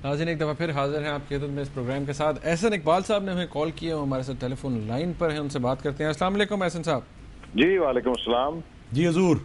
ناظرین ایک دفعہ پھر حاضر ہیں آپ کی خدمت میں اس پروگرام کے ساتھ. احسن اقبال صاحب نے ہمیں کال کیا, ہمارے ساتھ ٹیلی فون لائن پر ہیں, ان سے بات کرتے ہیں. السلام علیکم احسن صاحب. جی وعلیکم السلام. جی حضور.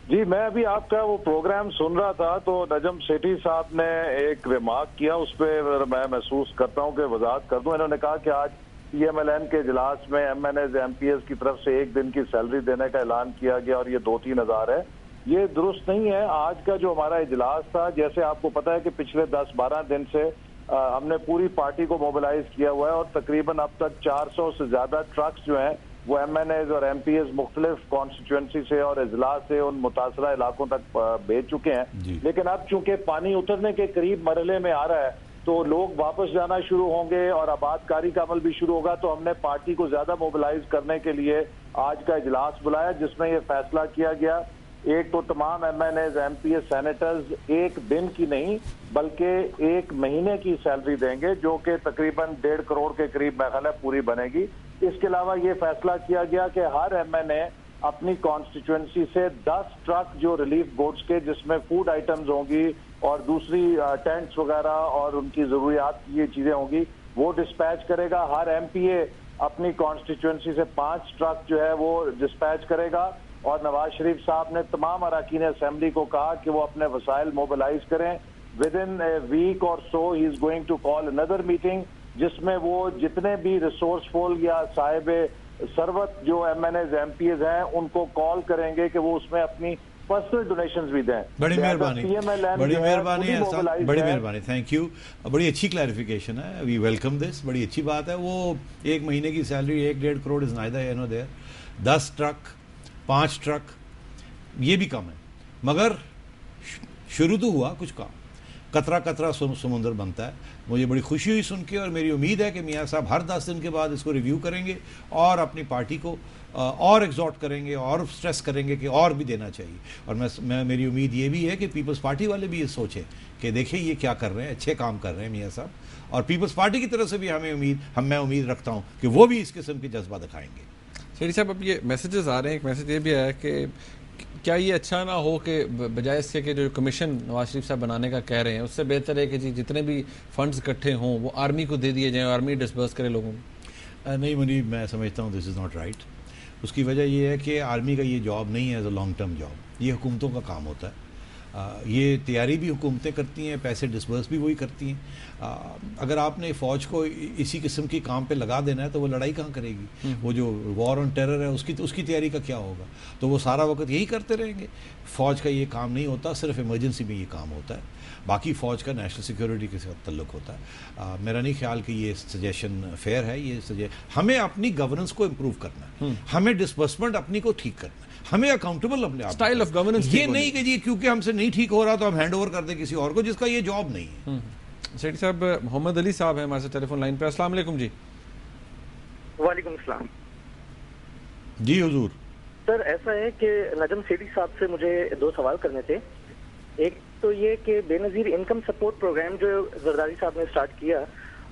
جی میں ابھی آپ کا وہ پروگرام سن رہا تھا تو نجم سیٹھی صاحب نے ایک ریمارک کیا, اس پہ میں محسوس کرتا ہوں کہ وضاحت کر دوں. انہوں نے کہا کہ آج پی ایم ایل این کے اجلاس میں M N As M P As کی طرف سے 1 دن کی سیلری دینے کا اعلان کیا گیا اور یہ 2-3 ہزار ہے. یہ درست نہیں ہے. آج کا جو ہمارا اجلاس تھا, جیسے آپ کو پتا ہے کہ پچھلے 10-12 دن سے ہم نے پوری پارٹی کو موبلائز کیا ہوا ہے اور تقریباً اب تک 400 سے زیادہ ٹرکس جو ہیں وہ ایم این ایز اور ایم پی ایز مختلف کانسٹیچوئنسی سے اور اضلاع سے ان متاثرہ علاقوں تک بھیج چکے ہیں. لیکن اب چونکہ پانی اترنے کے قریب مرحلے میں آ رہا ہے تو لوگ واپس جانا شروع ہوں گے اور آباد کاری کا عمل بھی شروع ہوگا, تو ہم نے پارٹی کو زیادہ موبلائز کرنے کے لیے آج کا اجلاس بلایا, جس میں یہ فیصلہ کیا گیا. ایک تو تمام M N As M P As senators 1 دن کی نہیں بلکہ 1 مہینے کی سیلری دیں گے, جو کہ تقریباً 1.5 کروڑ کے قریب میں خیال ہے پوری بنے گی. اس کے علاوہ یہ فیصلہ کیا گیا کہ ہر ایم این اے اپنی کانسٹیچوئنسی سے 10 ٹرک جو ریلیف گوڈز کے, جس میں فوڈ آئٹمز ہوں گی اور دوسری ٹینٹس وغیرہ اور ان کی ضروریات کی یہ چیزیں ہوں گی, وہ ڈسپیچ کرے گا. ہر ایم پی اے اپنی کانسٹیچوئنسی سے 5 ٹرک جو ہے وہ ڈسپیچ کرے گا. اور نواز شریف صاحب نے تمام اراکین اسمبلی کو کہا کہ وہ اپنے وسائل موبلائز کریں. ود ان اے ویک اور so he is going to call اندر میٹنگ, جس میں وہ جتنے بھی ریسورسفل یا صاحب ثروت جو M N As M P As ہیں ان کو کال کریں گے کہ وہ اس میں اپنی پرسنل ڈونیشنز بھی دیں. بڑی مہربانی, بڑی مہربانی, تھینک یو. بڑی اچھی کلیریفیکیشن ہے, وی ویلکم دس, بڑی اچھی بات ہے. وہ 1 مہینے کی salary 1-1.5 crore is neither here nor there. 10 truck 5 truck یہ بھی کم ہے, مگر شروع تو ہوا کچھ کام. قطرہ قطرہ سمندر بنتا ہے. مجھے بڑی خوشی ہوئی سن کے, اور میری امید ہے کہ میاں صاحب ہر 10 دن کے بعد اس کو ریویو کریں گے اور اپنی پارٹی کو اور ایگزورٹ کریں گے اور سٹریس کریں گے کہ اور بھی دینا چاہیے. اور میری امید یہ بھی ہے کہ پیپلز پارٹی والے بھی یہ سوچیں کہ دیکھیں یہ کیا کر رہے ہیں, اچھے کام کر رہے ہیں میاں صاحب. اور پیپلز پارٹی کی طرف سے بھی میں امید رکھتا ہوں کہ وہ بھی اس قسم کی جذبہ دکھائیں گے. سیٹھی صاحب اب یہ میسیجز آ رہے ہیں, ایک میسیج یہ بھی آیا کہ کیا یہ اچھا نہ ہو کہ بجائے اس کے کہ جو کمیشن نواز شریف صاحب بنانے کا کہہ رہے ہیں, اس سے بہتر ہے کہ جتنے بھی فنڈز اکٹھے ہوں وہ آرمی کو دے دیے جائیں, آرمی ڈسبرس کرے لوگوں کو. نہیں منیب, میں سمجھتا ہوں دس از ناٹ رائٹ. اس کی وجہ یہ ہے کہ آرمی کا یہ جاب نہیں ہے as a long term job, یہ حکومتوں کا کام ہوتا ہے. یہ تیاری بھی حکومتیں کرتی ہیں, پیسے ڈسبرس بھی وہی کرتی ہیں. اگر آپ نے فوج کو اسی قسم کی کام پہ لگا دینا ہے تو وہ لڑائی کہاں کرے گی؟ وہ جو وار آن ٹیرر ہے اس کی تیاری کا کیا ہوگا؟ تو وہ سارا وقت یہی کرتے رہیں گے. فوج کا یہ کام نہیں ہوتا, صرف ایمرجنسی میں یہ کام ہوتا ہے. باقی فوج کا نیشنل سیکیورٹی کے ساتھ تعلق ہوتا ہے. میرا نہیں خیال کہ یہ سجیشن فیئر ہے. ہمیں اپنی گورننس کو امپروو کرنا ہے, ہمیں ڈسبرسمنٹ اپنی کو ٹھیک کرنا ہے, ہمیں اکاؤنٹیبل اپنے آپ. اسٹائل آف گورننس یہ نہیں کہ جی کیونکہ ہم سے نہیں ٹھیک ہو رہا تو ہم ہینڈ اوور کر دیں کسی اور کو جس کا یہ جاب نہیں ہے. سیٹھی صاحب محمد علی صاحب ہیں ہمارے ساتھ ٹیلی فون لائن پہ. السلام علیکم. جی وعلیکم السلام. جی حضور. سر ایسا ہے کہ نجم سیٹھی صاحب سے مجھے 2 سوال کرنے تھے. ایک تو یہ کہ بے نظیر انکم سپورٹ پروگرام جو زرداری صاحب نے اسٹارٹ کیا,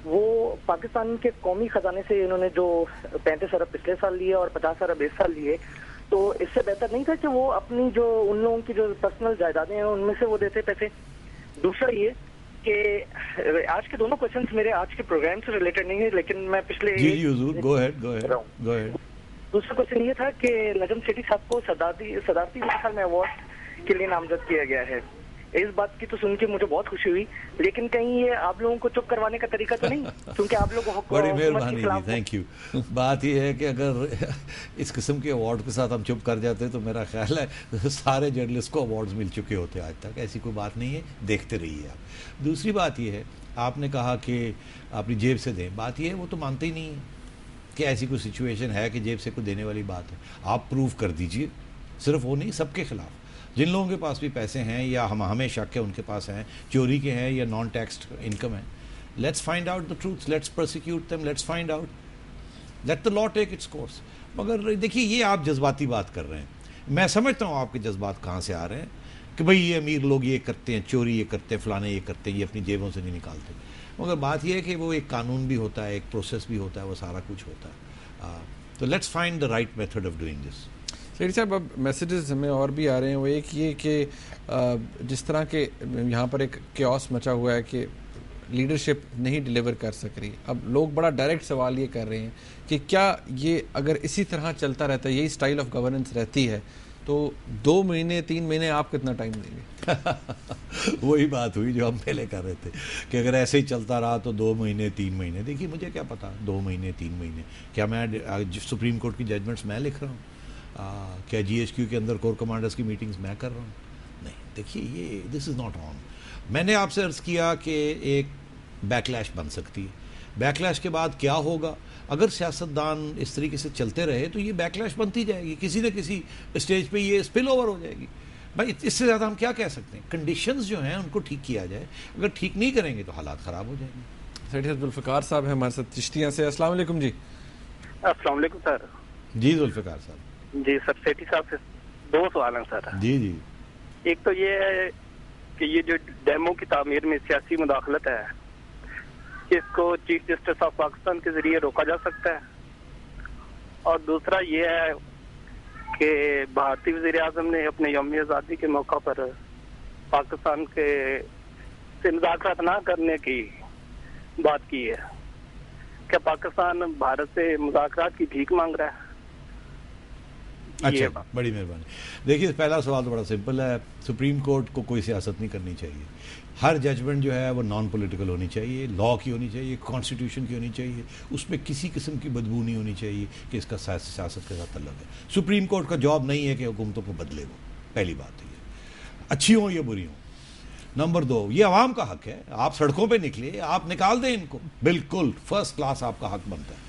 وہ پاکستان کے قومی خزانے سے انہوں نے جو 35 ارب پچھلے سال لیے اور 50 ارب اس سال لیے, تو اس سے بہتر نہیں تھا کہ وہ اپنی جو ان لوگوں کی جو پرسنل جائیدادیں ہیں ان میں سے وہ دیتے پیسے؟ دوسرا یہ کہ آج کے دونوں کوشچنس میرے آج کے پروگرام سے ریلیٹڈ نہیں ہے, لیکن میں پچھلے جی حضور گو ہیڈ. دوسرا کوشچن یہ تھا کہ نجم سیٹھی صاحب کو صدارتی مرحل میں ایوارڈ کے لیے نامزد کیا گیا ہے. اس بات کی تو سن کے مجھے بہت خوشی ہوئی, لیکن کہیں یہ آپ لوگوں کو چپ کروانے کا طریقہ تو نہیں, کیونکہ آپ لوگ بڑی مہربانی جی, تھینک یو. بات یہ ہے کہ اگر اس قسم کے ایوارڈ کے ساتھ ہم چپ کر جاتے تو میرا خیال ہے سارے جرنلسٹ کو ایوارڈز مل چکے ہوتے آج تک. ایسی کوئی بات نہیں ہے, دیکھتے رہیے آپ. دوسری بات یہ ہے, آپ نے کہا کہ اپنی جیب سے دیں. بات یہ ہے وہ تو مانتے ہی نہیں ہیں کہ ایسی کوئی سچویشن ہے کہ جیب سے کوئی دینے والی بات ہے. آپ پروف کر دیجئے, صرف وہ نہیں, سب کے خلاف جن لوگوں کے پاس بھی پیسے ہیں یا ہمیں شک ہے ان کے پاس ہیں, چوری کے ہیں یا نان ٹیکسڈ انکم ہے, let's find out the truth, let's prosecute them, let's find out, let the law take its course. مگر دیکھیے یہ آپ جذباتی بات کر رہے ہیں, میں سمجھتا ہوں آپ کے جذبات کہاں سے آ رہے ہیں کہ بھئی یہ امیر لوگ یہ کرتے ہیں, چوری یہ کرتے ہیں, فلانے یہ کرتے ہیں, یہ اپنی جیبوں سے نہیں نکالتے. مگر بات یہ ہے کہ وہ ایک قانون بھی ہوتا ہے, ایک پروسیس بھی ہوتا ہے, وہ سارا کچھ ہوتا ہے. تو let's find the right method of doing this. Sethi صاحب اب میسیجز ہمیں اور بھی آ رہے ہیں، وہ ایک یہ کہ جس طرح کے یہاں پر ایک کیوس مچا ہوا ہے کہ لیڈرشپ نہیں ڈیلیور کر سک رہی، اب لوگ بڑا ڈائریکٹ سوال یہ کر رہے ہیں کہ کیا یہ اگر اسی طرح چلتا رہتا ہے، یہی سٹائل آف گورننس رہتی ہے، تو 2 مہینے 3 مہینے آپ کتنا ٹائم دیں گے؟ وہی بات ہوئی جو ہم پہلے کر رہے تھے کہ اگر ایسے ہی چلتا رہا تو 2 مہینے 3 مہینے، دیکھیے مجھے کیا پتا 2 مہینے 3 مہینے، کیا میں سپریم کورٹ کی ججمنٹس میں لکھ رہا ہوں؟ کیا جی ایچ کیو کے اندر کور کمانڈرز کی میٹنگز میں کر رہا ہوں؟ نہیں، دیکھیے یہ دس از ناٹ آن. میں نے آپ سے عرض کیا کہ ایک بیک لیش بن سکتی ہے، بیک لیش کے بعد کیا ہوگا؟ اگر سیاستدان اس طریقے سے چلتے رہے تو یہ بیک لیش بنتی جائے گی، کسی نہ کسی اسٹیج پہ یہ اسپل اوور ہو جائے گی. بھائی اس سے زیادہ ہم کیا کہہ سکتے ہیں؟ کنڈیشنز جو ہیں ان کو ٹھیک کیا جائے، اگر ٹھیک نہیں کریں گے تو حالات خراب ہو جائیں گے. سیٹھی ذوالفقار صاحب ہیں ہمارے ساتھ چشتیاں سے. السلام علیکم جی. السلام علیکم سر. جی ذوالفقار صاحب. جی سر، سیٹھی صاحب سے 2 سوال ہیں سر. جی جی. ایک تو یہ ہے کہ یہ جو ڈیموں کی تعمیر میں سیاسی مداخلت ہے، اس کو چیف جسٹس آف پاکستان کے ذریعے روکا جا سکتا ہے؟ اور دوسرا یہ ہے کہ بھارتی وزیر اعظم نے اپنے یوم آزادی کے موقع پر پاکستان سے مذاکرات نہ کرنے کی بات کی ہے. کیا پاکستان بھارت سے مذاکرات کی بھیک مانگ رہا ہے؟ اچھا، بڑی مہربانی. دیکھیے پہلا سوال تو بڑا سمپل ہے. سپریم کورٹ کو کوئی سیاست نہیں کرنی چاہیے. ہر ججمنٹ جو ہے وہ نان پولیٹیکل ہونی چاہیے، لا کی ہونی چاہیے، کانسٹیٹیوشن کی ہونی چاہیے، اس میں کسی قسم کی بدبو نہیں ہونی چاہیے کہ اس کا سیاست کے ساتھ تعلق ہے. سپریم کورٹ کا جاب نہیں ہے کہ حکومتوں کو بدلے، وہ پہلی بات ہے، اچھی ہوں یا بری ہوں. نمبر 2، یہ عوام کا حق ہے. آپ سڑکوں پہ نکلے، آپ نکال دیں ان کو، بالکل فرسٹ کلاس آپ کا حق بنتا ہے.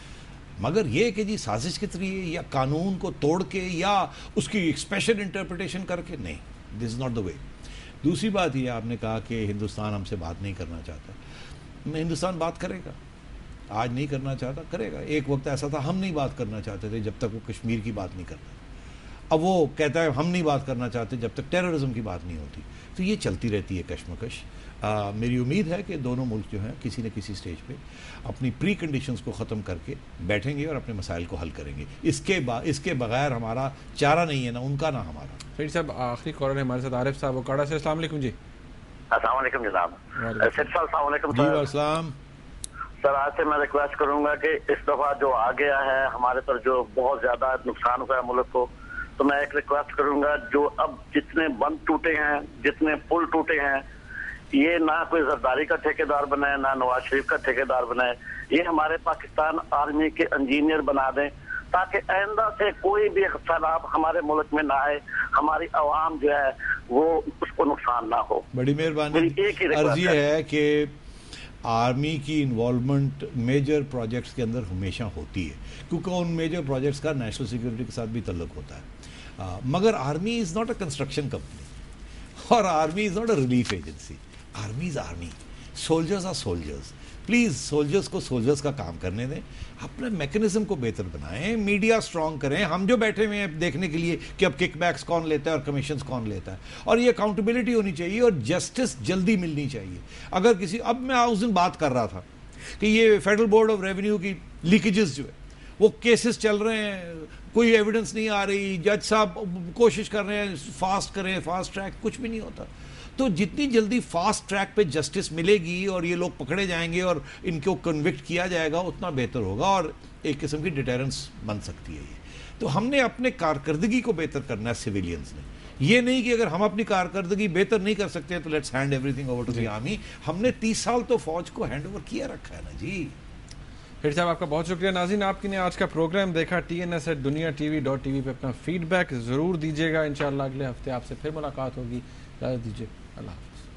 مگر یہ کہ جی سازش کے ذریعے یا قانون کو توڑ کے یا اس کی اسپیشل انٹرپریٹیشن کر کے، نہیں، دس از ناٹ دا وے. دوسری بات یہ آپ نے کہا کہ ہندوستان ہم سے بات نہیں کرنا چاہتا. ہندوستان بات کرے گا، آج نہیں کرنا چاہتا، کرے گا. ایک وقت ایسا تھا ہم نہیں بات کرنا چاہتے تھے جب تک وہ کشمیر کی بات نہیں کرتا. اب وہ کہتا ہے ہم نہیں بات کرنا چاہتے جب تک ٹیررزم کی بات نہیں ہوتی. تو یہ چلتی رہتی ہے کشمکش. میری امید ہے کہ دونوں ملک جو ہیں کسی نہ کسی سٹیج پہ اپنی پری کنڈیشنز کو ختم کر کے بیٹھیں گے اور اپنے مسائل کو حل کریں گے. اس کے بغیر ہمارا چارہ نہیں ہے، نہ ان کا نہ ہمارا. سیٹھی صاحب آخری کالر ہے ہمارے ساتھ عارف صاحب اوکاڑا سے. السلام علیکم جی. السلام علیکم جناب. السلام علیکم جی السلام. سر آج سے میں ریکویسٹ کروں گا کہ اس دفعہ جو آ گیا ہے ہمارے پر، جو بہت زیادہ نقصان ہوا ہے ملک کو، تو میں ایک ریکویسٹ کروں گا، جو اب جتنے بند ٹوٹے ہیں، جتنے پل ٹوٹے ہیں، یہ نہ کوئی زرداری کا ٹھیکیدار بنائے، نہ نواز شریف کا ٹھیکیدار بنائے، یہ ہمارے پاکستان آرمی کے انجینئر بنا دیں، تاکہ آئندہ سے کوئی بھی اختلاف ہمارے ملک میں نہ آئے، ہماری عوام جو ہے وہ اس کو نقصان نہ ہو. بڑی مہربانی. عرض یہ ہے کہ آرمی کی انوالومنٹ میجر پروجیکٹس کے اندر ہمیشہ ہوتی ہے، کیونکہ ان میجر پروجیکٹس کا نیشنل سیکورٹی کے ساتھ بھی تعلق ہوتا ہے. مگر army is not a construction company, اور army is not a relief agency. Army is army, soldiers are soldiers. Please soldiers کو سولجرز کا کام کرنے دیں، اپنے میکنزم کو بہتر بنائیں، میڈیا اسٹرانگ کریں. ہم جو بیٹھے ہوئے ہیں دیکھنے کے لیے کہ اب کک بیکس کون لیتا ہے اور کمیشنز کون لیتا ہے، اور یہ اکاؤنٹیبلٹی ہونی چاہیے اور جسٹس جلدی ملنی چاہیے. اگر کسی، اب میں اس دن بات کر رہا تھا کہ یہ فیڈرل بورڈ آف ریونیو کی لیکیجز جو ہے، وہ کیسز چل رہے ہیں، کوئی ایویڈنس نہیں آ رہی، جج صاحب کوشش کر رہے ہیں فاسٹ کریں، فاسٹ ٹریک، کچھ بھی نہیں ہوتا. تو جتنی جلدی فاسٹ ٹریک پہ جسٹس ملے گی اور یہ لوگ پکڑے جائیں گے اور ان کو کنوکٹ کیا جائے گا، اتنا بہتر ہوگا اور ایک قسم کی ڈیٹرنس بن سکتی ہے. یہ تو ہم نے اپنے کارکردگی کو بہتر کرنا ہے سویلینز نے. یہ نہیں کہ اگر ہم اپنی کارکردگی بہتر نہیں کر سکتے تو let's hand everything over to the army. ہم نے 30 سال تو فوج کو ہینڈ اوور کیا رکھا ہے نا جی. پھر صاحب آپ کا بہت شکریہ. ناظرین آپ کی نے آج کا پروگرام دیکھا. TNS@duniatv.tv پہ اپنا فیڈ بیک ضرور دیجیے گا. انشاءاللہ اگلے ہفتے آپ سے پھر ملاقات ہوگی. اجازت دیجیے. اللہ حافظ.